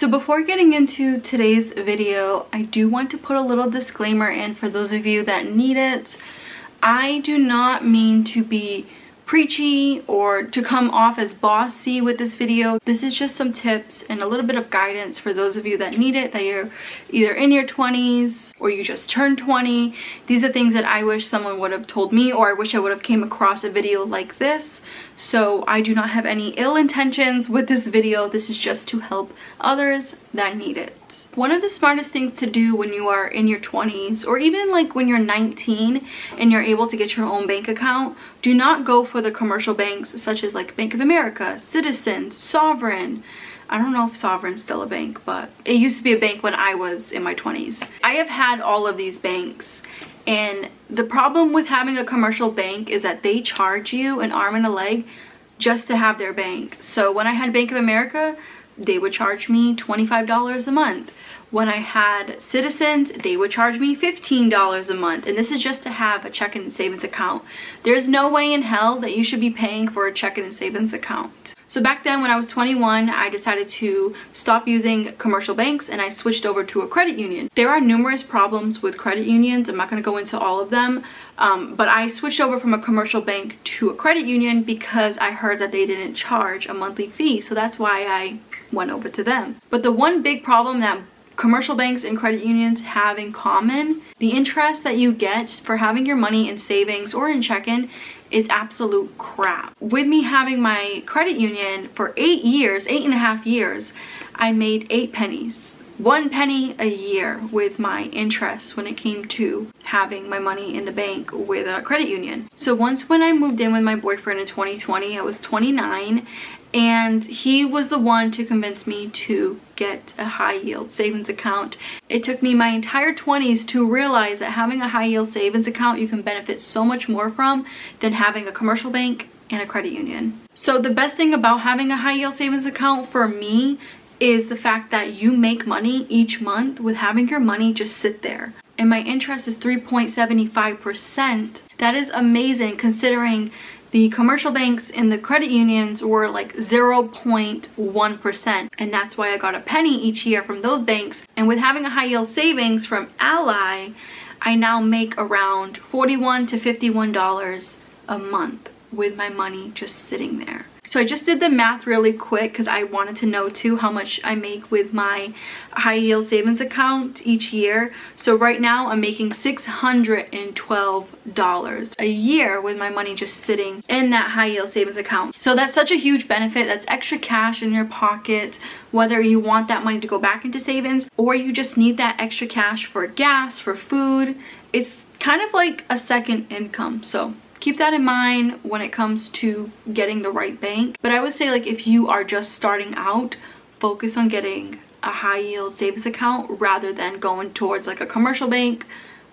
So before getting into today's video, I do want to put a little disclaimer in for those of you that need it. I do not mean to be preachy or to come off as bossy with this video. This is just some tips and a little bit of guidance for those of you that need it, that you're either in your 20s or you just turned 20. These are things that I wish someone would have told me, or I wish I would have came across a video like this. So I do not have any ill intentions with this video. This is just to help others that need it. One of the smartest things to do when you are in your 20s, or even like when you're 19 and you're able to get your own bank account, do not go for the commercial banks such as like Bank of America, Citizens, Sovereign. I don't know if Sovereign's still a bank, but it used to be a bank when I was in my 20s. I have had all of these banks, and the problem with having a commercial bank is that they charge you an arm and a leg just to have their bank. So when I had Bank of America, they would charge me $25 a month. When I had Citizens, they would charge me $15 a month. And this is just to have a checking and savings account. There's no way in hell that you should be paying for a checking and savings account. So back then when I was 21, I decided to stop using commercial banks and I switched over to a credit union. There are numerous problems with credit unions. I'm not going to go into all of them. But I switched over from a commercial bank to a credit union because I heard that they didn't charge a monthly fee. So that's why I went over to them. But the one big problem that commercial banks and credit unions have in common, the interest that you get for having your money in savings or in checking is absolute crap. With me having my credit union for 8.5 years, I made 8 pennies. 1 penny a year with my interest when it came to having my money in the bank with a credit union. So once when I moved in with my boyfriend in 2020, I was 29, and he was the one to convince me to get a high yield savings account. It took me my entire 20s to realize that having a high yield savings account you can benefit so much more from than having a commercial bank and a credit union. So the best thing about having a high yield savings account for me is the fact that you make money each month with having your money just sit there. And my interest is 3.75%. That is amazing considering the commercial banks and the credit unions were like 0.1%. And that's why I got a penny each year from those banks. And with having a high yield savings from Ally, I now make around $41 to $51 a month with my money just sitting there. So I just did the math really quick because I wanted to know too how much I make with my high yield savings account each year. So right now I'm making $612 a year with my money just sitting in that high yield savings account. So that's such a huge benefit. That's extra cash in your pocket, whether you want that money to go back into savings or you just need that extra cash for gas, for food. It's kind of like a second income. So keep that in mind when it comes to getting the right bank. But I would say, like, if you are just starting out, focus on getting a high yield savings account rather than going towards like a commercial bank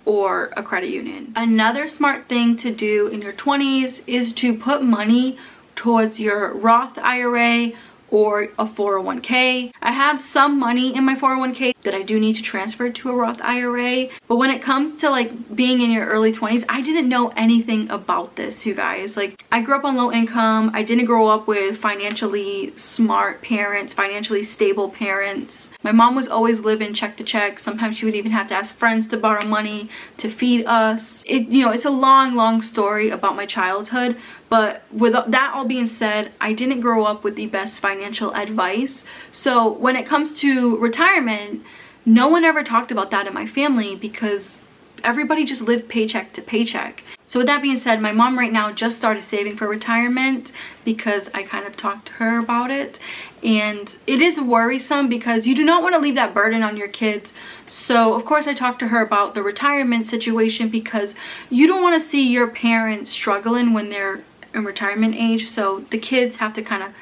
or a credit union. Another smart thing to do in your 20s is to put money towards your Roth IRA or a 401k. I have some money in my 401k that I do need to transfer to a Roth IRA. But when it comes to like being in your early 20s, I didn't know anything about this, you guys. Like, I grew up on low income. I didn't grow up with financially smart parents, financially stable parents. My mom was always living check to check. Sometimes she would even have to ask friends to borrow money to feed us. It's a long story about my childhood. But with that all being said, I didn't grow up with the best financial advice. So when it comes to retirement, no one ever talked about that in my family because everybody just lived paycheck to paycheck. So with that being said, my mom right now just started saving for retirement because I kind of talked to her about it. And it is worrisome because you do not want to leave that burden on your kids. So of course I talked to her about the retirement situation because you don't want to see your parents struggling when they're in retirement age. So the kids have to kind of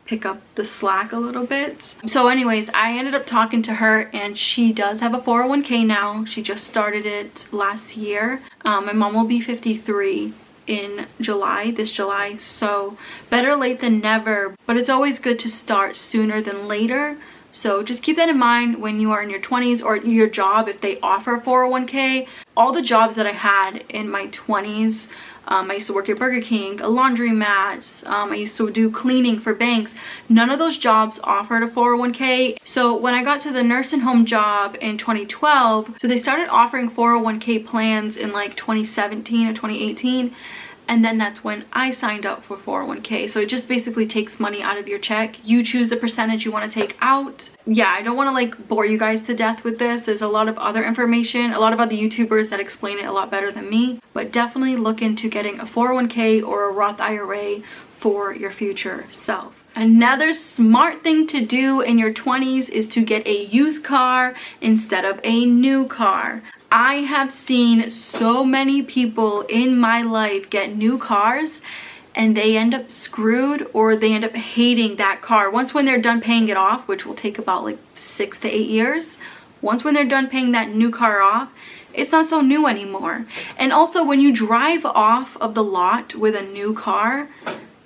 pick up the slack a little bit. So anyways, I ended up talking to her and she does have a 401k now. She just started it last year. My mom will be 53 in this July, so better late than never, but it's always good to start sooner than later. So just keep that in mind when you are in your 20s or your job, if they offer 401k. All the jobs that I had in my 20s, I used to work at Burger King, a laundromat. I used to do cleaning for banks. None of those jobs offered a 401k. So when I got to the nursing home job in 2012, so they started offering 401k plans in like 2017 or 2018. And then that's when I signed up for 401k. So it just basically takes money out of your check. You choose the percentage you want to take out. Yeah, I don't want to like bore you guys to death with this. There's a lot of other information, a lot of other YouTubers that explain it a lot better than me. But definitely look into getting a 401k or a Roth IRA for your future self. Another smart thing to do in your 20s is to get a used car instead of a new car. I have seen so many people in my life get new cars and they end up screwed, or they end up hating that car. Once when they're done paying it off, which will take about like 6 to 8 years, once when they're done paying that new car off, it's not so new anymore. And also when you drive off of the lot with a new car,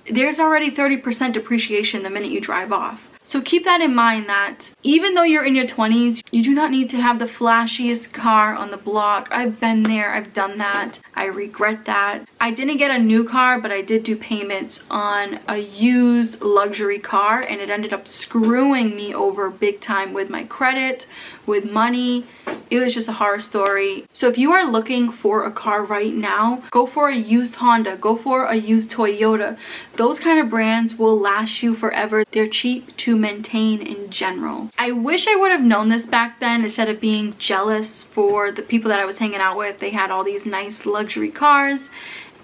there's already 30% depreciation the minute you drive off. So keep that in mind, that even though you're in your 20s, you do not need to have the flashiest car on the block. I've been there, I've done that. I regret that. I didn't get a new car, but I did do payments on a used luxury car, and it ended up screwing me over big time with my credit, with money. It was just a horror story. So if you are looking for a car right now, go for a used Honda, go for a used Toyota. Those kind of brands will last you forever. They're cheap to maintain in general. I wish I would have known this back then, instead of being jealous for the people that I was hanging out with. They had all these nice luxury cars.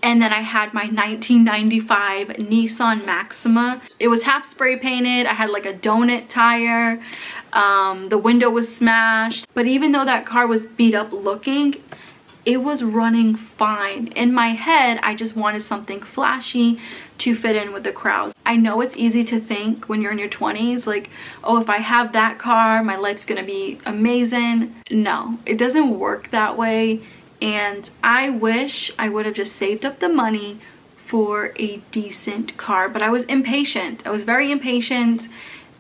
And then I had my 1995 Nissan Maxima. It was half spray painted. I had like a donut tire. The window was smashed. But even though that car was beat up looking, it was running fine. In my head, I just wanted something flashy to fit in with the crowd. I know it's easy to think when you're in your 20s, like, oh, if I have that car, my life's gonna be amazing. No, it doesn't work that way. And I wish I would have just saved up the money for a decent car, but I was impatient. I was very impatient,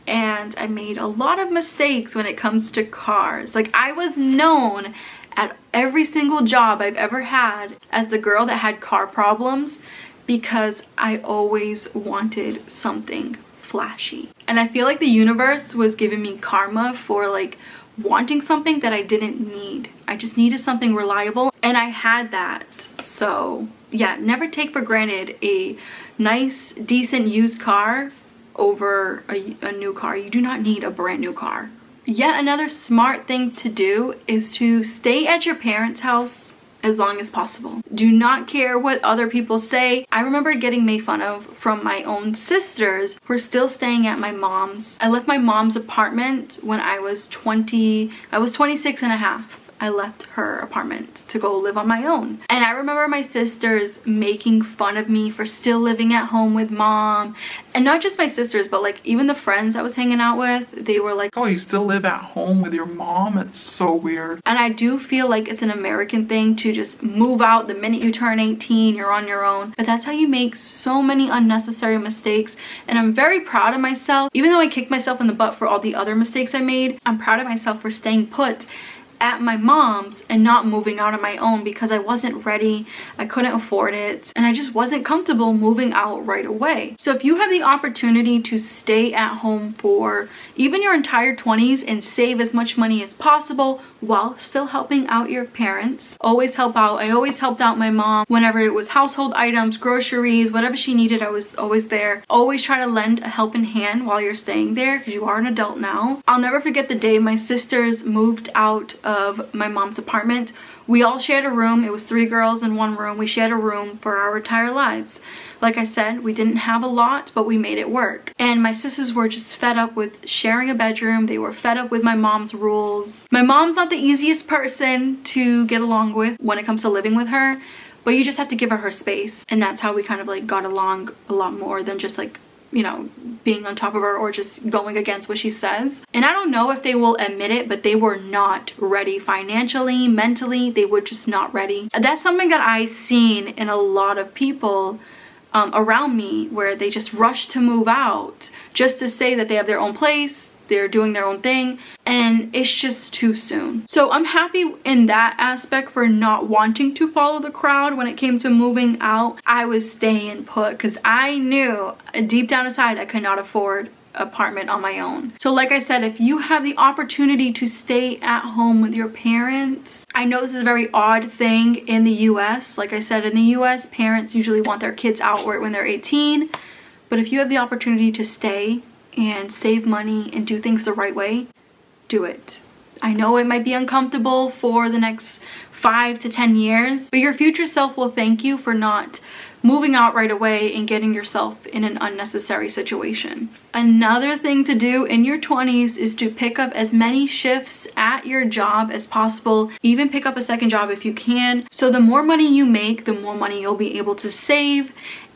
and I made a lot of mistakes when it comes to cars. Like, I was known at every single job I've ever had as the girl that had car problems, because I always wanted something flashy. And I feel like the universe was giving me karma for like wanting something that I didn't need. I just needed something reliable, and I had that. So yeah, never take for granted a nice, decent used car over a new car. You do not need a brand new car. Yet another smart thing to do is to stay at your parents' house as long as possible. Do not care what other people say. I remember getting made fun of from my own sisters who are still staying at my mom's. I left my mom's apartment when I was 20. I was 26 and a half. I left her apartment to go live on my own. And I remember my sisters making fun of me for still living at home with mom. And not just my sisters, but like even the friends I was hanging out with, they were like, oh, you still live at home with your mom? It's so weird. And I do feel like it's an American thing to just move out the minute you turn 18, you're on your own. But that's how you make so many unnecessary mistakes. And I'm very proud of myself. Even though I kicked myself in the butt for all the other mistakes I made, I'm proud of myself for staying put at my mom's and not moving out on my own, because I wasn't ready, I couldn't afford it, and I just wasn't comfortable moving out right away. So if you have the opportunity to stay at home for even your entire 20s and save as much money as possible while still helping out your parents, always help out. I always helped out my mom whenever it was household items, groceries, whatever she needed. I was always there. Always try to lend a helping hand while you're staying there, because you are an adult now. I'll never forget the day my sisters moved out of my mom's apartment. We all shared a room. It was 3 girls in one room. We shared a room for our entire lives. Like I said, we didn't have a lot, but we made it work. And my sisters were just fed up with sharing a bedroom. They were fed up with my mom's rules. My mom's not the easiest person to get along with when it comes to living with her, but you just have to give her space. And that's how we kind of like got along a lot more than just like, you know, being on top of her or just going against what she says. And I don't know if they will admit it, but they were not ready financially, mentally. They were just not ready. That's something that I've seen in a lot of people around me, where they just rush to move out just to say that they have their own place, they're doing their own thing, and it's just too soon. So I'm happy in that aspect for not wanting to follow the crowd. When it came to moving out, I was staying put because I knew deep down inside I could not afford apartment on my own. So like I said, if you have the opportunity to stay at home with your parents, I know this is a very odd thing in the US. Like I said, in the US, parents usually want their kids out when they're 18, but if you have the opportunity to stay and save money and do things the right way, do it. I know it might be uncomfortable for the next 5 to 10 years, but your future self will thank you for not moving out right away and getting yourself in an unnecessary situation. Another thing to do in your 20s is to pick up as many shifts at your job as possible. Even pick up a second job if you can. So the more money you make, the more money you'll be able to save.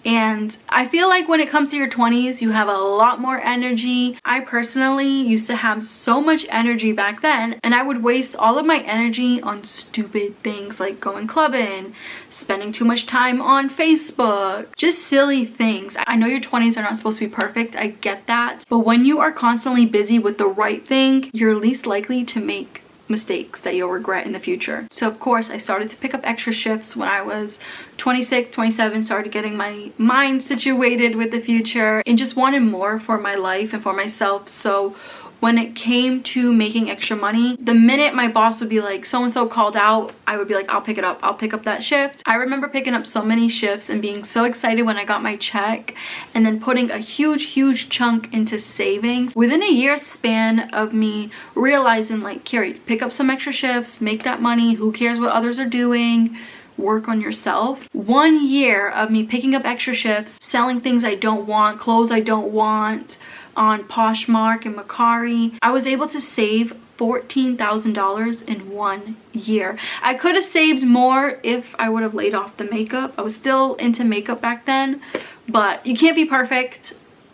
And I feel like when it comes to your 20s, you have a lot more energy. I personally used to have so much energy back then, and I would waste all of my energy on stupid things like going clubbing, spending too much time on Facebook, just silly things. I know your 20s are not supposed to be perfect, I get that, but when you are constantly busy with the right thing, you're least likely to make mistakes that you'll regret in the future. So of course I started to pick up extra shifts when I was 26, 27, started getting my mind situated with the future and just wanted more for my life and for myself. So when it came to making extra money, the minute my boss would be like, so and so called out, I would be like, I'll pick it up. I'll pick up that shift. I remember picking up so many shifts and being so excited when I got my check, and then putting a huge chunk into savings. Within a year span of me realizing, like, Carrie, pick up some extra shifts, make that money, who cares what others are doing, work on yourself. 1 year of me picking up extra shifts, selling things I don't want, clothes I don't want, on Poshmark and Mercari, I was able to save $14,000 in 1 year. I could have saved more if I would have laid off the makeup. I was still into makeup back then, but you can't be perfect.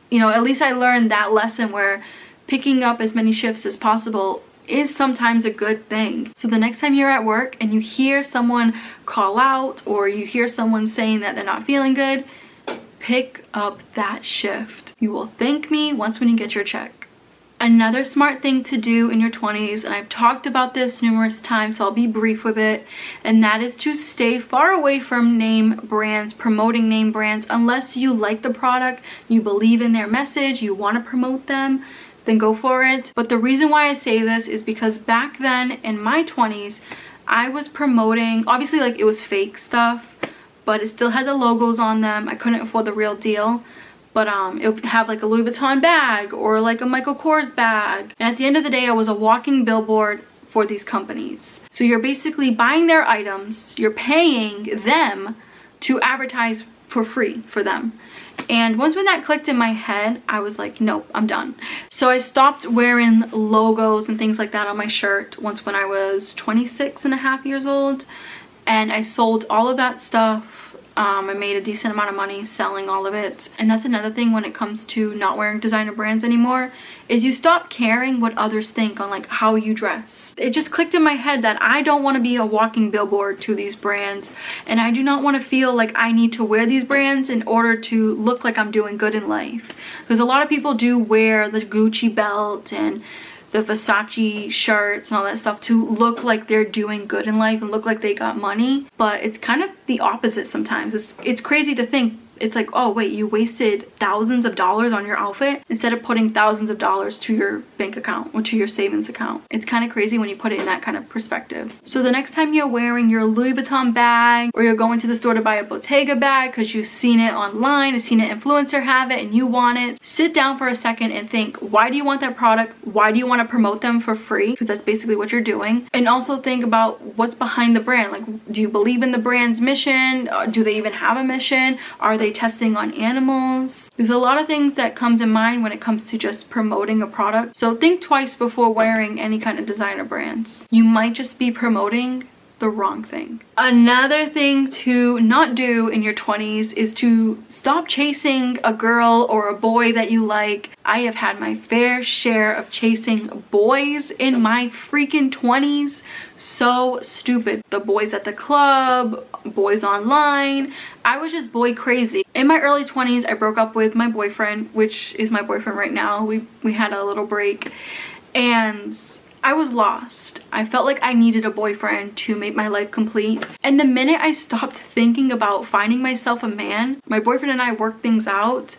You know, at least I learned that lesson where picking up as many shifts as possible is sometimes a good thing. So the next time you're at work and you hear someone call out or you hear someone saying that they're not feeling good, pick up that shift. You will thank me once when you get your check. Another smart thing to do in your 20s, and I've talked about this numerous times, so I'll be brief with it, and that is to stay far away from name brands, promoting name brands. Unless you like the product, you believe in their message, you want to promote them, then go for it. But the reason why I say this is because back then in my 20s, I was promoting, obviously like it was fake stuff, but it still had the logos on them. I couldn't afford the real deal, but it would have like a Louis Vuitton bag or like a Michael Kors bag. And at the end of the day, I was a walking billboard for these companies. So you're basically buying their items, you're paying them to advertise for free for them. And once when that clicked in my head, I was like, nope, I'm done. So I stopped wearing logos and things like that on my shirt once when I was 26 and a half years old. And I sold all of that stuff. I made a decent amount of money selling all of it. And that's another thing when it comes to not wearing designer brands anymore, is you stop caring what others think on like how you dress. It just clicked in my head that I don't want to be a walking billboard to these brands, and I do not want to feel like I need to wear these brands in order to look like I'm doing good in life. Because a lot of people do wear the Gucci belt and the Versace shirts and all that stuff to look like they're doing good in life and look like they got money, but it's kind of the opposite sometimes. It's crazy to think. It's like, oh wait, you wasted thousands of dollars on your outfit instead of putting thousands of dollars to your bank account or to your savings account. It's kind of crazy when you put it in that kind of perspective. So the next time you're wearing your Louis Vuitton bag, or you're going to the store to buy a Bottega bag because you've seen it online, you've seen an influencer have it and you want it, sit down for a second and think, why do you want that product? Why do you want to promote them for free? Because that's basically what you're doing. And also think about what's behind the brand. Like, do you believe in the brand's mission? Do they even have a mission? Are they testing on animals? There's a lot of things that comes in mind when it comes to just promoting a product. So think twice before wearing any kind of designer brands. You might just be promoting the wrong thing. Another thing to not do in your 20s is to stop chasing a girl or a boy that you like. I have had my fair share of chasing boys in my freaking 20s. So stupid. The boys at the club, boys online. I was just boy crazy. In my early 20s, I broke up with my boyfriend, which is my boyfriend right now. We had a little break, and I was lost. I felt like I needed a boyfriend to make my life complete. And the minute I stopped thinking about finding myself a man, my boyfriend and I worked things out,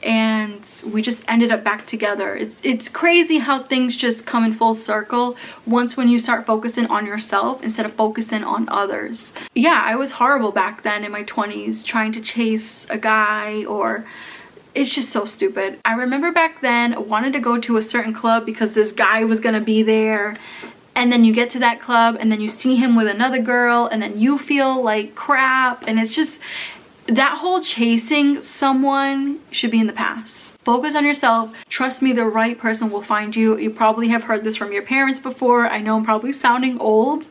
and we just ended up back together. It's crazy how things just come in full circle once when you start focusing on yourself instead of focusing on others. Yeah, I was horrible back then in my 20s trying to chase a guy, or it's just so stupid. I remember back then I wanted to go to a certain club because this guy was gonna be there, and then you get to that club and then you see him with another girl and then you feel like crap, and it's just, that whole chasing someone should be in the past. Focus on yourself. Trust me, the right person will find you. You probably have heard this from your parents before. I know I'm probably sounding old,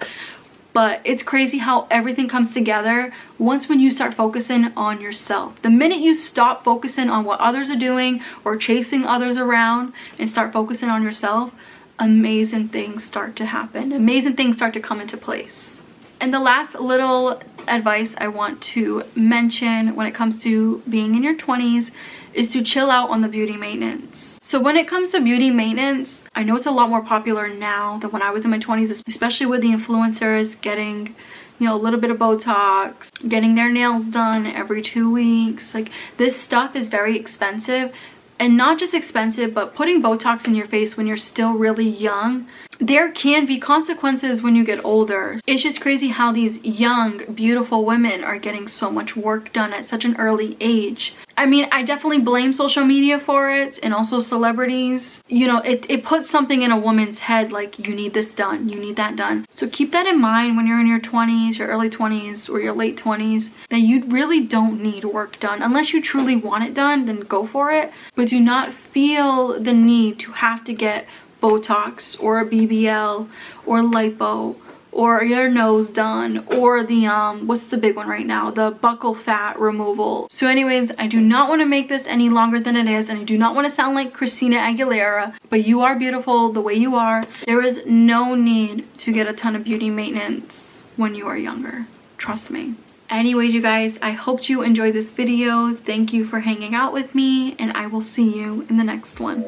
but it's crazy how everything comes together once when you start focusing on yourself. The minute you stop focusing on what others are doing or chasing others around and start focusing on yourself, amazing things start to happen. Amazing things start to come into place. And the last little advice I want to mention when it comes to being in your 20s is to chill out on the beauty maintenance. So when it comes to beauty maintenance, I know it's a lot more popular now than when I was in my 20s, especially with the influencers getting, you know, a little bit of Botox, getting their nails done every 2 weeks. Like, this stuff is very expensive. And not just expensive, but putting Botox in your face when you're still really young, there can be consequences when you get older. It's just crazy how these young, beautiful women are getting so much work done at such an early age. I mean, I definitely blame social media for it, and also celebrities. You know, it puts something in a woman's head like, you need this done, you need that done. So keep that in mind when you're in your 20s, your early 20s, or your late 20s, that you really don't need work done. Unless you truly want it done, then go for it. But do not feel the need to have to get Botox or a BBL or lipo or your nose done, or the what's the big one right now, the buccal fat removal. So anyways, I do not want to make this any longer than it is, and I do not want to sound like Christina Aguilera, but you are beautiful the way you are. There is no need to get a ton of beauty maintenance when you are younger, trust me. Anyways, you guys, I hope you enjoyed this video. Thank you for hanging out with me, and I will see you in the next one.